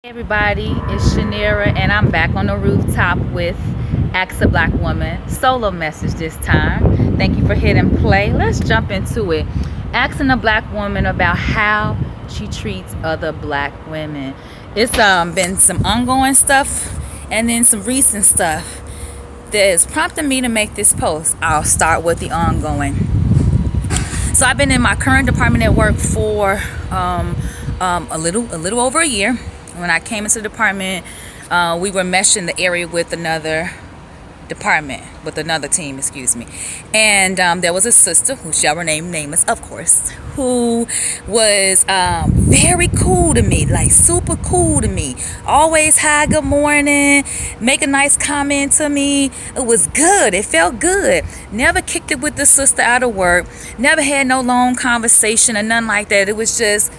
Hey everybody, it's Shanira, and I'm back on the rooftop with Ask a Black Woman solo message this time. Thank you for hitting play. Let's jump into it. Asking a black woman about how she treats other black women. It's been some ongoing stuff and then some recent stuff that is prompting me to make this post. I'll start with the ongoing. So I've been in my current department at work for a little over a year. When I came into the department, we were meshing the area with another department, with another team, excuse me. And there was a sister, who shall remain nameless, of course, who was very cool to me, like super cool to me. Always hi, good morning, make a nice comment to me. It was good. It felt good. Never kicked it with the sister out of work. Never had no long conversation or nothing like that. It was just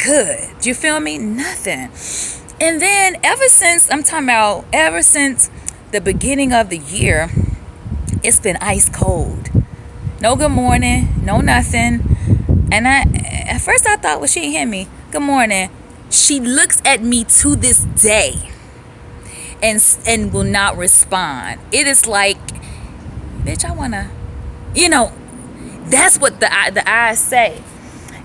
good. Do you feel me? Nothing. And then ever since the beginning of the year, it's been ice cold. No good morning, no nothing. And at first I thought, well, she ain't hear me. Good morning. She looks at me to this day and will not respond. It is like, bitch, I wanna, that's what the eyes say.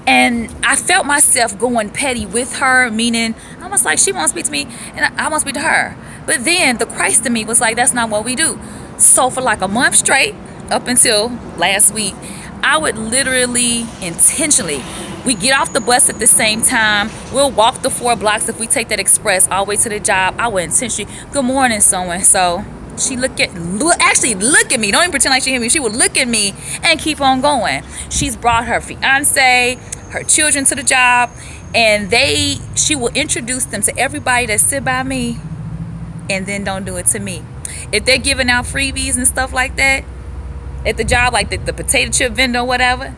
And I felt myself going petty with her, meaning I was like, she won't speak to me and I won't speak to her. But then the Christ in me was like, that's not what we do. So for like a month straight, up until last week, I would literally intentionally, we get off the bus at the same time. We'll walk the 4 blocks if we take that express all the way to the job. I would intentionally, good morning, so-and-so. She actually look at me. Don't even pretend like she hear me. She would look at me and keep on going. She's brought her fiance, her children to the job, and she will introduce them to everybody that sit by me, and then don't do it to me. If they're giving out freebies and stuff like that at the job, like the potato chip vendor or whatever,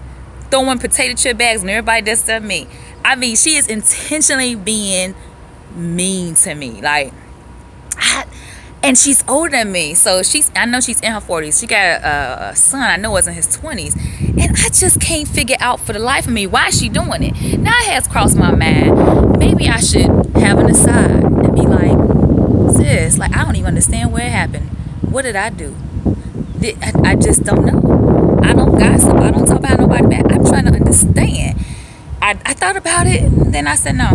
throwing potato chip bags and everybody that's to me. I mean, she is intentionally being mean to me. Like, and she's older than me, so I know she's in her 40s. She got a son, I know was in his 20s, and I just can't figure out for the life of me why she doing it. Now it has crossed my mind, maybe I should have an aside and be like, sis, like, I don't even understand where it happened. What did I do? I just don't know. I don't gossip, I don't talk about nobody bad. I'm trying to understand. I thought about it, then I said no,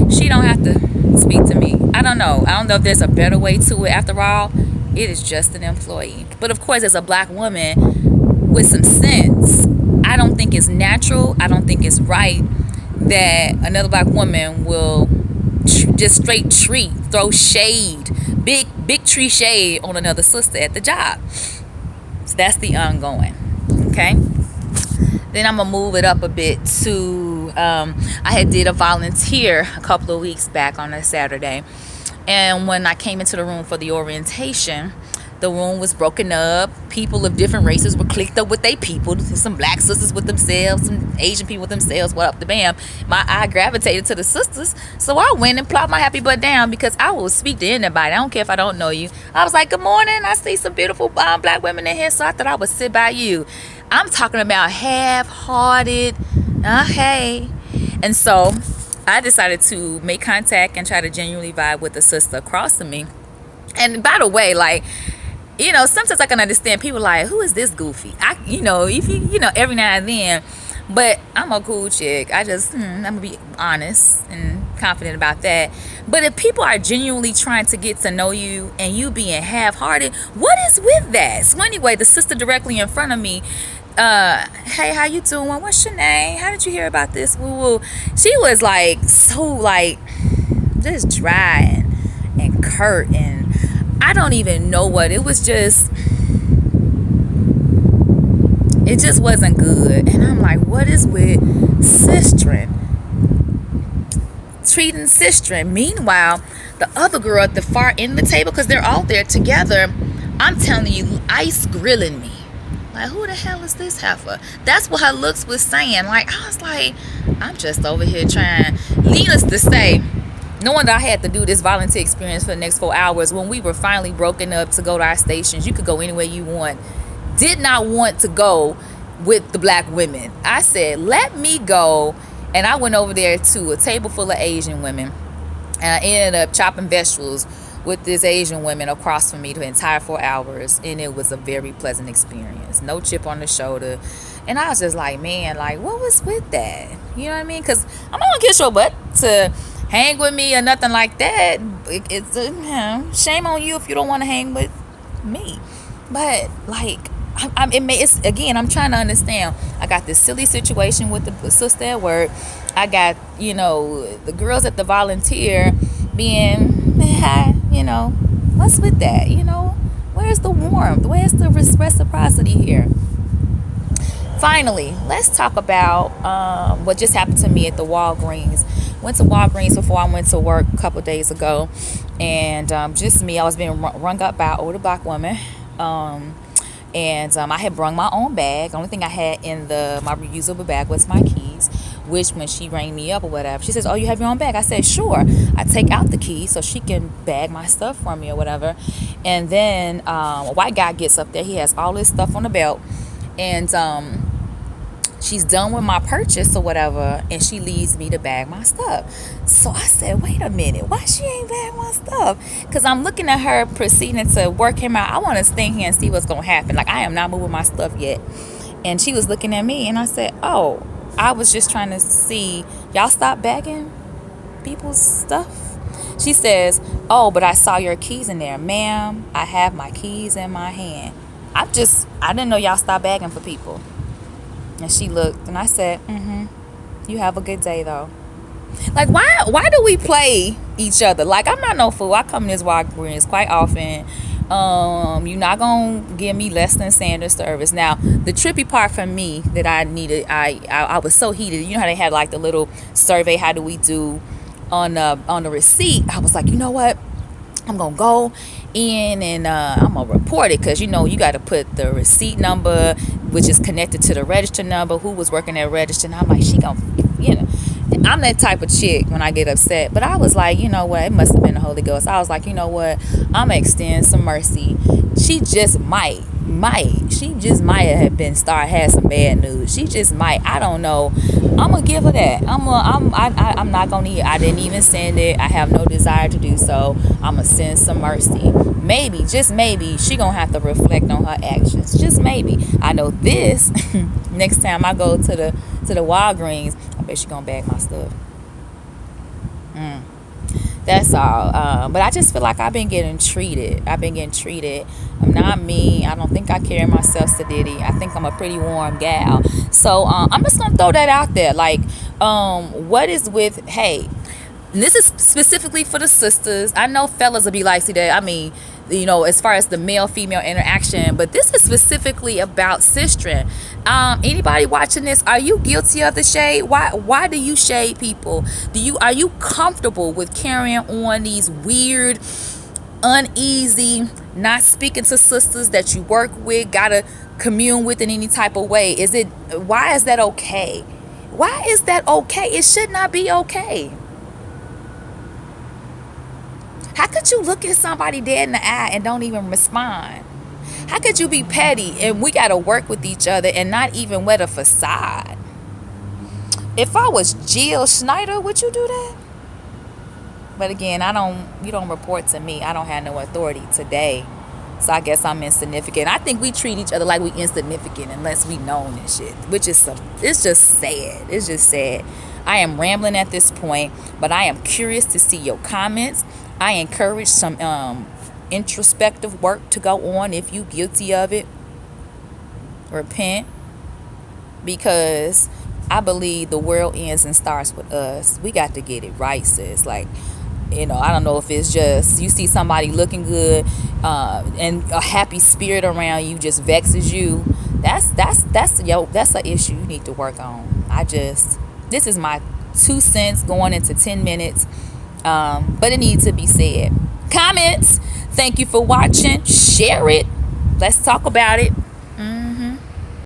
she don't have to speak to me. I don't know if there's a better way to it. After all, it is just an employee. But of course, as a black woman with some sense, I don't think it's natural, I don't think it's right that another black woman will just straight throw shade, big tree shade on another sister at the job. So that's the ongoing. Okay, then I'm gonna move it up a bit to I had did a volunteer a couple of weeks back on a Saturday, and when I came into the room for the orientation, the room was broken up. People of different races were clicked up with their people. Some black sisters with themselves, some Asian people with themselves. What up the bam? My eye gravitated to the sisters, so I went and plopped my happy butt down because I will speak to anybody. I don't care if I don't know you. I was like, good morning, I see some beautiful black women in here, so I thought I would sit by you. I'm talking about half-hearted. Hey. And so I decided to make contact and try to genuinely vibe with the sister across from me. And by the way, like, sometimes I can understand people like, who is this goofy? If you every now and then, but I'm a cool chick. I'm gonna be honest and confident about that. But if people are genuinely trying to get to know you and you being half-hearted, what is with that? So anyway, the sister directly in front of me, hey, how you doing? What's your name? How did you hear about this? Woo-woo. She was like, so like, just dry and curt, and I don't even know what. It just wasn't good. And I'm like, what is with sistren? Treating sistren. Meanwhile, the other girl at the far end of the table, because they're all there together, I'm telling you, ice grilling me. Like, who the hell is this heifer? That's what her looks was saying. Like, I was like, I'm just over here trying. Needless to say, knowing that I had to do this volunteer experience for the next 4 hours, when we were finally broken up to go to our stations, you could go anywhere you want. Did not want to go with the black women. I said, let me go. And I went over there to a table full of Asian women. And I ended up chopping vegetables with this Asian woman across from me the entire 4 hours. And it was a very pleasant experience. No chip on the shoulder. And I was just like, man, like, what was with that? You know what I mean? Because I'm not going to kiss your butt to hang with me or nothing like that. It's shame on you if you don't want to hang with me. But, like, it's again, I'm trying to understand. I got this silly situation with the sister at work. I got, the girls at the volunteer being, what's with that? Where's the warmth? Where's the reciprocity here? Finally, let's talk about what just happened to me at the Walgreens. Went to Walgreens before I went to work a couple days ago, and just me, I was being rung up by an older black woman. And I had brung my own bag. The only thing I had in my reusable bag was my keys, which when she rang me up or whatever, she says, oh, you have your own bag? I said, sure. I take out the key so she can bag my stuff for me or whatever. And then a white guy gets up there. He has all his stuff on the belt. And she's done with my purchase or whatever, and she leaves me to bag my stuff. So I said, wait a minute, why she ain't bag my stuff? Because I'm looking at her proceeding to work him out. I want to stand here and see what's going to happen. Like, I am not moving my stuff yet. And she was looking at me, and I said, oh, I was just trying to see, y'all stop bagging people's stuff? She says, oh, but I saw your keys in there. Ma'am, I have my keys in my hand. I didn't know y'all stop bagging for people. And she looked, and I said, you have a good day, though. Like, why do we play each other? Like, I'm not no fool. I come to this Walgreens quite often. You're not going to give me less than standard service. Now, the trippy part for me that I needed, I was so heated. You know how they had, like, the little survey, how do we do on the receipt? I was like, you know what? I'm going to go in and I'm going to report it because, you got to put the receipt number, which is connected to the register number, who was working at register. And I'm like, she going to, I'm that type of chick when I get upset. But I was like, you know what? It must have been the Holy Ghost. I was like, you know what? I'm going to extend some mercy. She just might. She just might have had some bad news. She just might. I don't know. I'm gonna give her that. I'm not gonna. I didn't even send it. I have no desire to do so. I'm gonna send some mercy. Maybe, just maybe, she gonna have to reflect on her actions. Just maybe. I know this. Next time I go to the Walgreens, I bet she gonna bag my stuff. That's all. But I just feel like I've been getting treated. I'm not mean. I don't think I carry myself sedity. I think I'm a pretty warm gal. So I'm just going to throw that out there. Like, what is with, hey, and this is specifically for the sisters. I know fellas will be like, see that, I mean, as far as the male-female interaction, but this is specifically about sistren. Anybody watching this, are you guilty of the shade? Why do you shade people? Are you comfortable with carrying on these weird, uneasy, not speaking to sisters that you work with, gotta commune with in any type of way? Why is that okay? Why is that okay? It should not be okay. How could you look at somebody dead in the eye and don't even respond? How could you be petty and we got to work with each other and not even wear a facade? If I was Jill Schneider, would you do that? But again, you don't report to me. I don't have no authority today. So I guess I'm insignificant. I think we treat each other like we insignificant unless we known and shit, which is it's just sad. It's just sad. I am rambling at this point, but I am curious to see your comments. I encourage some introspective work to go on if you guilty of it. Repent. Because I believe the world ends and starts with us. We got to get it right, sis. Like, I don't know if it's just you see somebody looking good and a happy spirit around you just vexes you. That's an issue you need to work on. This is my 2 cents going into 10 minutes. But it needs to be said. Comments. Thank you for watching. Share it. Let's talk about it.